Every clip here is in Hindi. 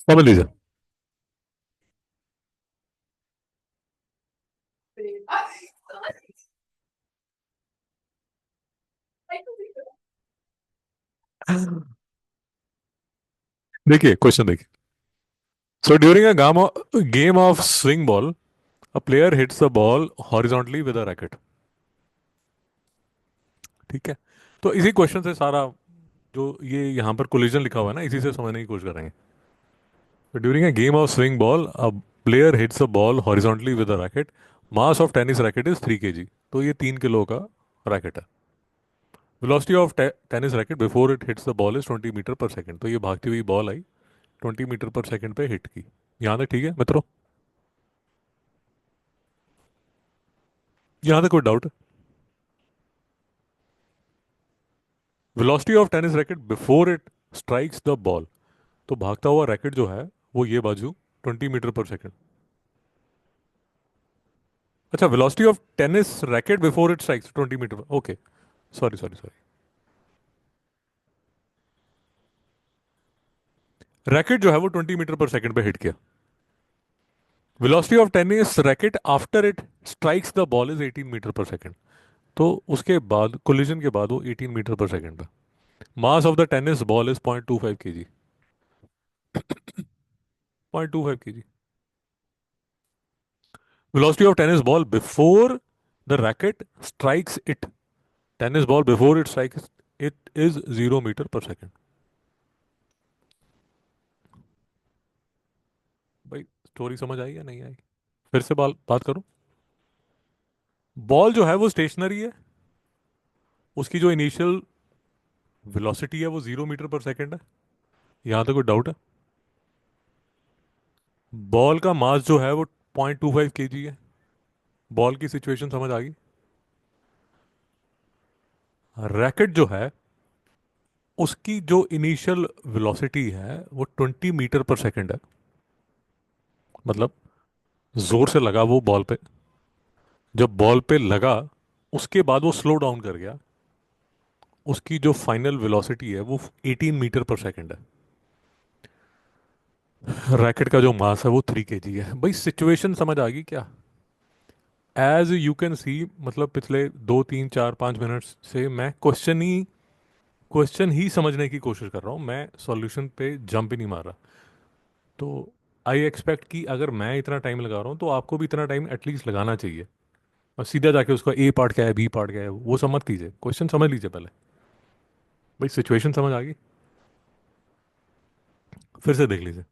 समझ लीजिए। देखिए क्वेश्चन देखिए। So during a game of swing ball, a player hits the ball horizontally with a racket. ठीक है। तो इसी क्वेश्चन से सारा जो ये यहाँ पर कोलिजन लिखा हुआ है ना, इसी से समझने की कोशिश करेंगे। तो during a game of swing ball, a player hits a ball horizontally with a racket. Mass of tennis racket is 3 kg। तो ये 3 किलो का रैकेट है। Velocity of tennis racket before it hits the ball is 20 meter per second. तो ये भागती हुई बॉल आई 20 मीटर पर सेकंड पे हिट की। यहाँ तक ठीक है मित्रों? यहाँ तक कोई doubt? Velocity of tennis racket before it strikes the ball. तो भागता हुआ रैकेट जो है वो ये बाजू 20 मीटर पर सेकंड। अच्छा, velocity of tennis racket before it strikes 20 meter. Okay, sorry sorry sorry. Racket जो है वो 20 मीटर पर सेकंड पे हिट किया। Velocity of tennis racket after it strikes the ball is 18 meter per second. तो उसके बाद कोलिजन के बाद वो 18 मीटर पर सेकंड पे। Mass of the tennis ball is 0.25 kg। 0.25 kg। Velocity of tennis ball before the racket strikes it. Tennis ball before it strikes it is 0 meter per second. भाई स्टोरी समझ आई या नहीं आई? फिर से बात करूं। बॉल जो है वो स्टेशनरी है। उसकी जो इनिशियल वेलोसिटी है वो 0 मीटर पर सेकंड है। यहां तक कोई डाउट है? बॉल का मास जो है वो 0.25 kg है। बॉल की सिचुएशन समझ आ गई? रैकेट जो है उसकी जो इनिशियल वेलोसिटी है वो 20 मीटर पर सेकंड है। मतलब जोर से लगा वो बॉल पे। जब बॉल पे लगा उसके बाद वो स्लो डाउन कर गया। उसकी जो फाइनल वेलोसिटी है वो 18 मीटर पर सेकंड है। रैकेट का जो मास है वो 3 kg है। भाई सिचुएशन समझ आ गई क्या? एज यू कैन सी, मतलब पिछले 2 3 4 5 मिनट से मैं क्वेश्चन ही समझने की कोशिश कर रहा हूँ। मैं सॉल्यूशन पे जंप ही नहीं मार रहा। तो आई एक्सपेक्ट कि अगर मैं इतना टाइम लगा रहा हूँ तो आपको भी इतना टाइम एटलीस्ट लगाना चाहिए। और सीधा जाके उसका ए पार्ट क्या है, बी पार्ट क्या है, वो सब मत कीजिए, क्वेश्चन समझ लीजिए पहले। भाई सिचुएशन समझ आ गई? फिर से देख लीजिए।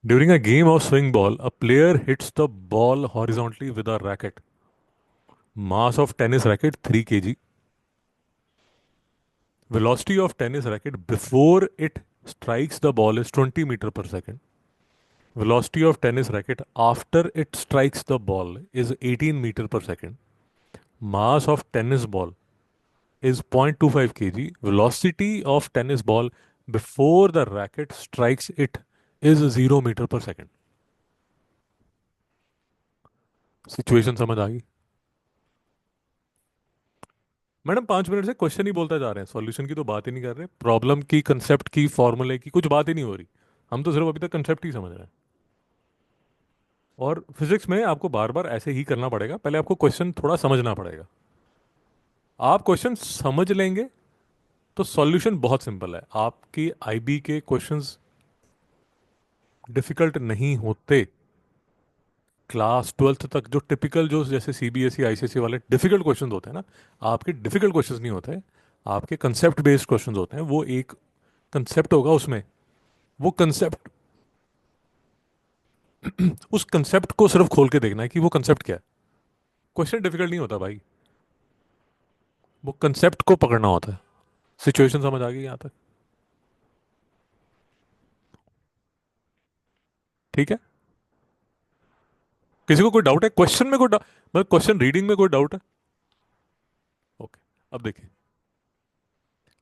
During a game of swing ball, a player hits the ball horizontally with a racket. Mass of tennis racket 3 kg। Velocity of tennis racket before it strikes the ball is 20 meter per second. Velocity of tennis racket after it strikes the ball is 18 meter per second. Mass of tennis ball is 0.25 kg. Velocity of tennis ball before the racket strikes it is 0 meter per second. Situation समझ आ गई? मैडम 5 मिनट से क्वेश्चन ही बोलता जा रहे हैं, सॉल्यूशन की तो बात ही नहीं कर रहे, प्रॉब्लम की, कंसेप्ट की, फॉर्मूले की कुछ बात ही नहीं हो रही। हम तो सिर्फ अभी तक कंसेप्ट ही समझ रहे हैं। और फिजिक्स में आपको बार बार ऐसे ही करना पड़ेगा, पहले आपको क्वेश्चन थोड़ा समझना पड़ेगा। आप क्वेश्चन समझ लेंगे तो सॉल्यूशन बहुत सिंपल है। आपकी आईबी के क्वेश्चंस डिफिकल्ट नहीं होते। क्लास ट्वेल्थ तक जो टिपिकल, जो जैसे सीबीएसई आईसीएसई वाले डिफिकल्ट क्वेश्चंस होते हैं ना, आपके डिफिकल्ट क्वेश्चंस नहीं होते। आपके कंसेप्ट बेस्ड क्वेश्चंस होते हैं। वो एक कंसेप्ट होगा उसमें, वो कंसेप्ट, उस कंसेप्ट को सिर्फ खोल के देखना है कि वो कंसेप्ट क्या है। क्वेश्चन डिफिकल्ट नहीं होता भाई, वो कंसेप्ट को पकड़ना होता है। सिचुएशन समझ आ गई यहाँ तक? ठीक है। किसी को कोई डाउट है क्वेश्चन में, कोई मतलब क्वेश्चन रीडिंग में कोई डाउट है? ओके। अब देखिए।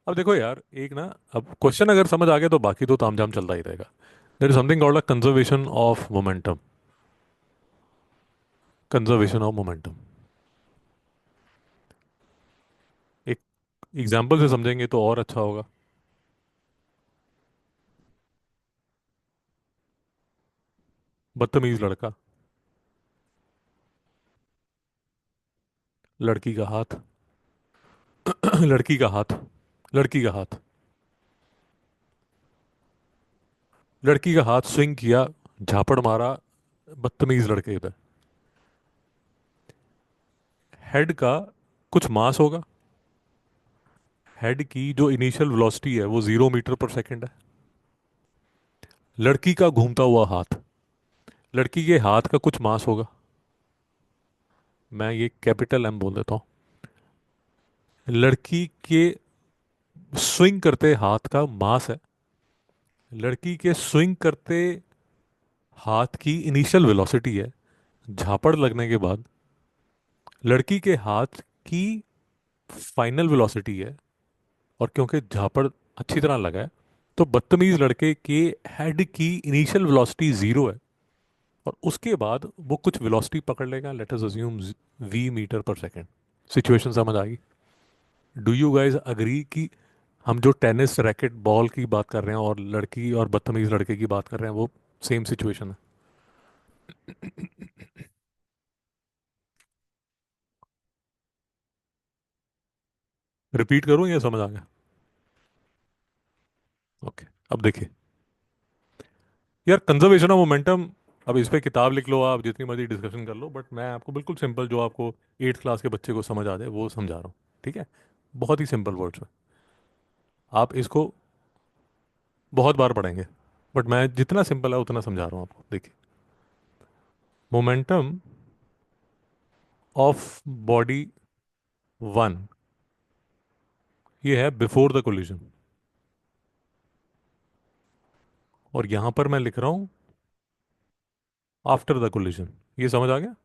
अब देखो यार, एक ना, अब क्वेश्चन अगर समझ आ गया तो बाकी तो तामझाम चलता ही रहेगा। There is something called a conservation of momentum. Conservation of momentum एक एग्जाम्पल से समझेंगे तो और अच्छा होगा। बदतमीज लड़का। लड़की का हाथ। लड़की का हाथ। लड़की का हाथ। लड़की का हाथ स्विंग किया, झापड़ मारा बदतमीज लड़के पे। हेड का कुछ मास होगा। हेड की जो इनिशियल वेलोसिटी है वो 0 मीटर पर सेकंड है। लड़की का घूमता हुआ हाथ। लड़की के हाथ का कुछ मास होगा। मैं ये कैपिटल एम बोल देता हूँ। लड़की के स्विंग करते हाथ का मास है। लड़की के स्विंग करते हाथ की इनिशियल वेलोसिटी है, झापड़ लगने के बाद। लड़की के हाथ की फाइनल वेलोसिटी है, और क्योंकि झापड़ अच्छी तरह लगा है, तो बदतमीज लड़के के हेड की इनिशियल वेलोसिटी 0 है। और उसके बाद वो कुछ वेलोसिटी पकड़ लेगा, let us assume V meter per second. Situation समझ आ गई? डू यू गाइज अग्री कि हम जो टेनिस रैकेट बॉल की बात कर रहे हैं और लड़की और बदतमीज लड़के की बात कर रहे हैं, वो सेम सिचुएशन है? रिपीट करूं या समझ आ गया? ओके। अब देखिए यार, कंजर्वेशन ऑफ मोमेंटम, अब इस पे किताब लिख लो, आप जितनी मर्जी डिस्कशन कर लो, बट मैं आपको बिल्कुल सिंपल, जो आपको 8th क्लास के बच्चे को समझ आ जाए वो समझा रहा हूँ। ठीक है? बहुत ही सिंपल वर्ड्स में। आप इसको बहुत बार पढ़ेंगे, बट मैं जितना सिंपल है उतना समझा रहा हूँ आपको। देखिए, मोमेंटम ऑफ बॉडी वन, ये है बिफोर द कोलिजन। और यहां पर मैं लिख रहा हूं आफ्टर द कोलिजन। ये समझ आ गया?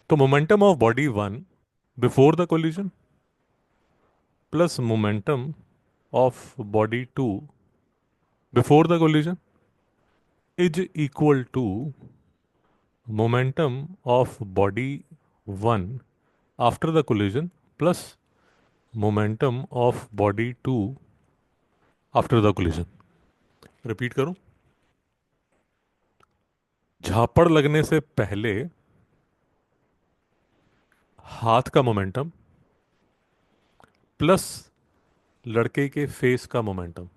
तो momentum of body one before the collision plus momentum of body two before the collision is equal to momentum of body one after the collision plus momentum of body two after the collision. Repeat करूं? झापड़ लगने से पहले हाथ का मोमेंटम प्लस लड़के के फेस का मोमेंटम,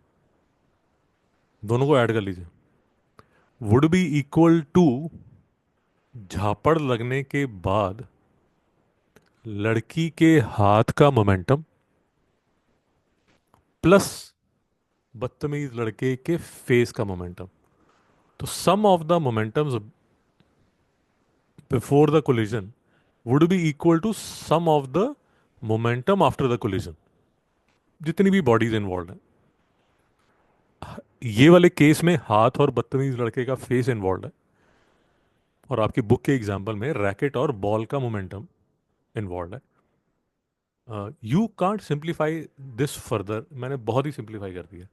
दोनों को ऐड कर लीजिए, वुड बी इक्वल टू झापड़ लगने के बाद लड़की के हाथ का मोमेंटम प्लस बदतमीज लड़के के फेस का मोमेंटम। तो sum of the momentums before the collision would be equal to sum of the momentum after the collision, जितनी भी बॉडीज इन्वॉल्व हैं। ये वाले केस में हाथ और बदतमीज लड़के का फेस इन्वॉल्व है, और आपकी बुक के एग्जाम्पल में रैकेट और बॉल का मोमेंटम इन्वॉल्व है। You can't simplify this further, मैंने बहुत ही सिंप्लीफाई कर दिया।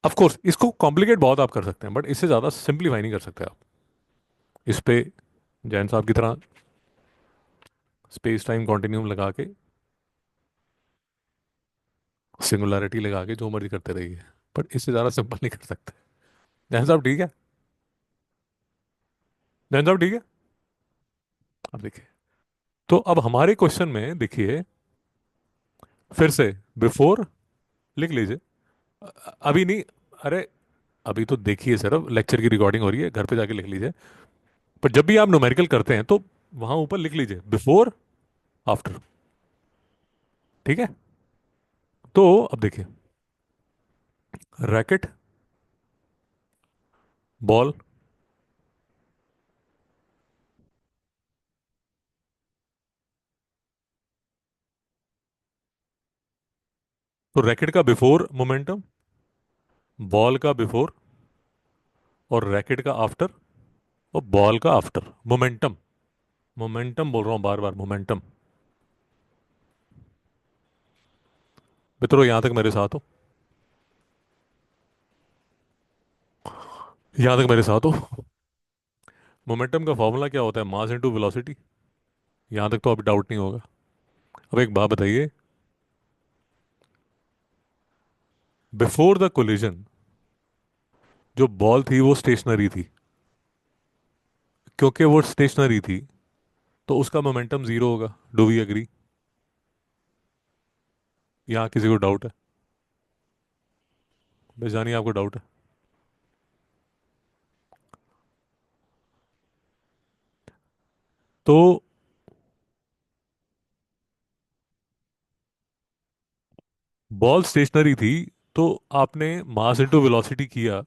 ऑफ कोर्स इसको कॉम्प्लिकेट बहुत आप कर सकते हैं, बट इससे ज़्यादा सिंप्लीफाई नहीं कर सकते आप। इस पे जैन साहब की तरह स्पेस टाइम कॉन्टिन्यूम लगा के, सिंगुलैरिटी लगा के जो मर्जी करते रहिए, बट इससे ज़्यादा सिंपल नहीं कर सकते। जैन साहब ठीक है? जैन साहब ठीक है? अब देखिए, तो अब हमारे क्वेश्चन में देखिए, फिर से बिफोर लिख लीजिए। अभी नहीं, अरे अभी तो देखिए, सिर्फ लेक्चर की रिकॉर्डिंग हो रही है, घर पे जाके लिख लीजिए। पर जब भी आप न्यूमेरिकल करते हैं तो वहां ऊपर लिख लीजिए बिफोर आफ्टर। ठीक है? तो अब देखिए, रैकेट, बॉल, तो रैकेट का बिफोर मोमेंटम, बॉल का बिफोर, और रैकेट का आफ्टर, और बॉल का आफ्टर मोमेंटम। मोमेंटम बोल रहा हूं बार बार, मोमेंटम। मित्रों, यहां तक मेरे साथ हो? यहां तक मेरे साथ हो? मोमेंटम का फॉर्मूला क्या होता है? Mass into velocity. यहां तक तो अभी डाउट नहीं होगा। अब एक बात बताइए, बिफोर द कोलिजन जो बॉल थी वो स्टेशनरी थी, क्योंकि वो स्टेशनरी थी तो उसका मोमेंटम जीरो होगा। Do we agree? यहाँ किसी को डाउट है? बस जानिए आपको डाउट है। तो बॉल स्टेशनरी थी, तो आपने मास इनटू वेलोसिटी किया,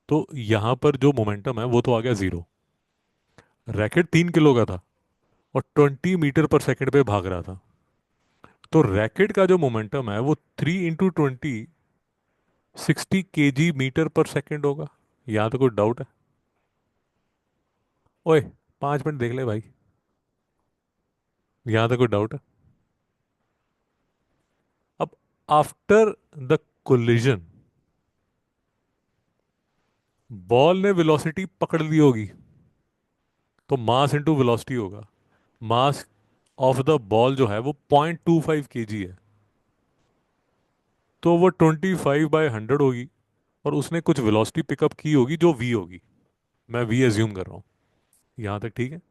तो यहां पर जो मोमेंटम है वो तो आ गया जीरो। रैकेट 3 किलो का था और 20 मीटर पर सेकंड पे भाग रहा था, तो रैकेट का जो मोमेंटम है वो 3 into 20, 60 kg metre per second होगा। यहाँ तो कोई डाउट है? ओए, 5 मिनट देख ले भाई। यहाँ तो कोई डाउट है? अब आफ्टर द कोलिजन बॉल ने वेलोसिटी पकड़ ली होगी, तो मास इनटू वेलोसिटी होगा। मास ऑफ द बॉल जो है वो 0.25 kg है, तो वो 25/100 होगी, और उसने कुछ वेलोसिटी पिकअप की होगी जो वी होगी। मैं वी एज्यूम कर रहा हूँ। यहां तक ठीक है?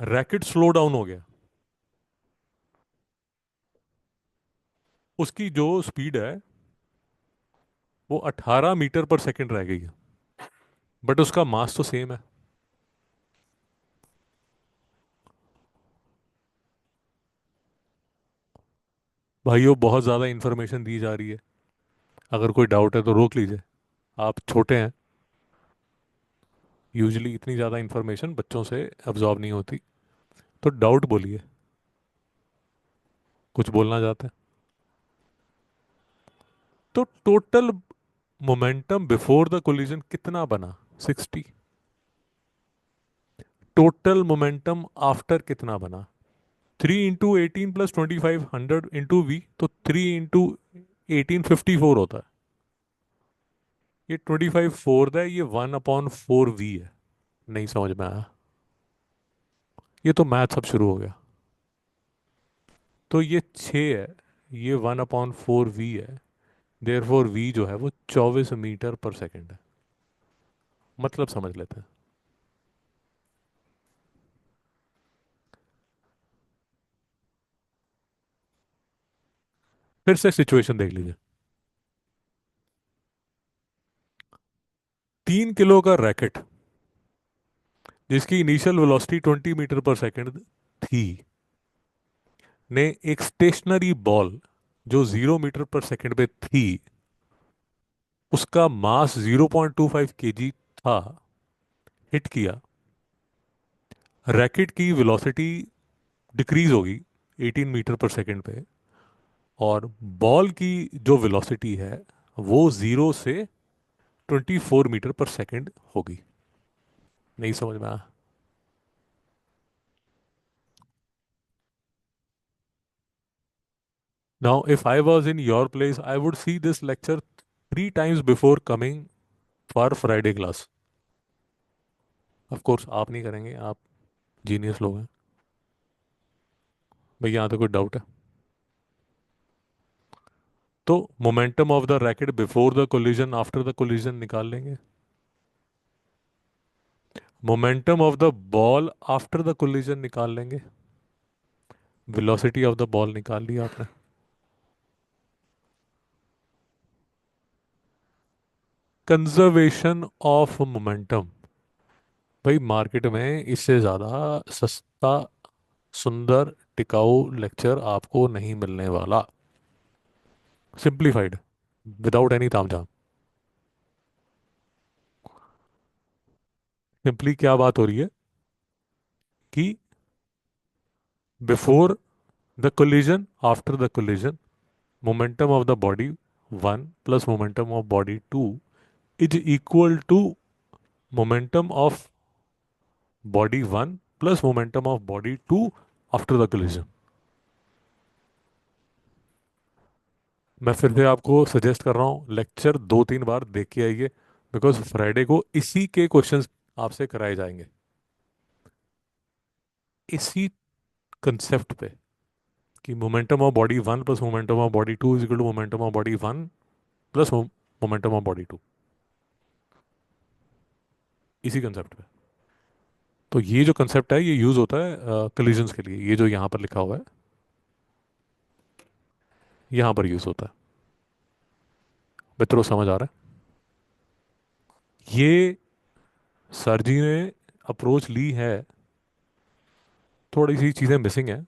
रैकेट स्लो डाउन हो गया, उसकी जो स्पीड है वो 18 मीटर पर सेकंड रह गई है, बट उसका मास तो सेम है। भाइयों, बहुत ज़्यादा इंफॉर्मेशन दी जा रही है। अगर कोई डाउट है तो रोक लीजिए। आप छोटे हैं, यूजुअली इतनी ज़्यादा इंफॉर्मेशन बच्चों से अब्जॉर्ब नहीं होती। तो डाउट बोलिए, कुछ बोलना चाहते हैं? तो total momentum before the collision कितना बना? 60। टोटल मोमेंटम आफ्टर कितना बना? 3 इंटू 18 + 25, 100 इंटू वी, तो 3 इंटू 18, 54 होता है। ये 25 4 है, ये 1/4 वी है। नहीं समझ में आया? ये तो मैथ सब शुरू हो गया। तो ये 6 है, ये 1/4 वी है। देयर फोर वी जो है वो 24 मीटर पर सेकंड है। मतलब समझ लेते हैं। फिर से सिचुएशन देख लीजिए। 3 किलो का रैकेट जिसकी initial velocity 20 meter per second थी, ने एक स्टेशनरी बॉल जो 0 मीटर पर सेकंड पे थी, उसका मास 0.25 kg था, हिट किया। रैकेट की वेलोसिटी डिक्रीज होगी 18 मीटर पर सेकंड पे, और बॉल की जो वेलोसिटी है वो 0 से 24 मीटर पर सेकंड होगी। नहीं समझ में आया? Now if I was in your place I would see this lecture 3 times before coming for Friday class. Of course आप नहीं करेंगे, आप जीनियस लोग हैं। भैया यहाँ तो कोई डाउट है? तो momentum of the racket before the collision after the collision निकाल लेंगे। Momentum of the ball after the collision निकाल लेंगे। वेलोसिटी ऑफ द बॉल निकाल लिया आपने। कंजर्वेशन ऑफ मोमेंटम, भाई मार्केट में इससे ज़्यादा सस्ता, सुंदर, टिकाऊ लेक्चर आपको नहीं मिलने वाला। सिंप्लीफाइड, विदाउट एनी तामझाम। सिंपली क्या बात हो रही है कि before the collision after the collision, momentum of the body 1 plus momentum of body 2 is equal to momentum of body 1 plus momentum of body 2 after the collision। मैं फिर से आपको सजेस्ट कर रहा हूँ, लेक्चर 2 3 बार देख के आइए, बिकॉज फ्राइडे को इसी के क्वेश्चंस आपसे कराए जाएंगे, इसी कंसेप्ट पे कि momentum of body one plus momentum of body two is equal to momentum of body one plus momentum of body two, इसी कंसेप्ट पे। तो ये जो कंसेप्ट है ये यूज होता है कलिजन्स के लिए, ये जो यहाँ पर लिखा हुआ है यहाँ पर यूज होता है। मित्रों समझ आ रहा है? ये सर जी ने अप्रोच ली है, थोड़ी सी चीज़ें मिसिंग है,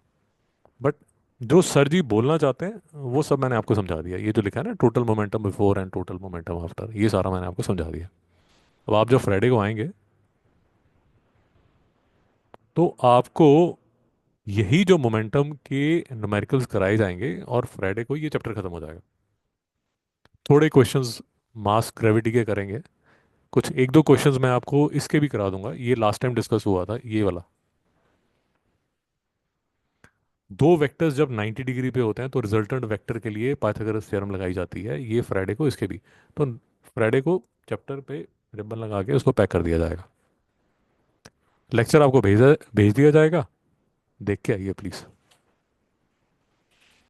बट जो सर जी बोलना चाहते हैं वो सब मैंने आपको समझा दिया। ये जो लिखा है ना, total momentum before and total momentum after, ये सारा मैंने आपको समझा दिया। अब आप जब फ्राइडे को आएंगे तो आपको यही जो मोमेंटम के न्यूमेरिकल्स कराए जाएंगे और फ्राइडे को ये चैप्टर खत्म हो जाएगा। थोड़े क्वेश्चंस मास ग्रेविटी के करेंगे, कुछ एक दो क्वेश्चंस मैं आपको इसके भी करा दूंगा, ये लास्ट टाइम डिस्कस हुआ था ये वाला। दो वेक्टर्स जब 90 डिग्री पे होते हैं तो रिजल्टेंट वेक्टर के लिए पाइथागोरस थ्योरम लगाई जाती है, ये फ्राइडे को इसके भी। तो फ्राइडे को चैप्टर पे रिबन लगा के उसको पैक कर दिया जाएगा। लेक्चर आपको भेज दिया जाएगा, देख के आइए प्लीज़।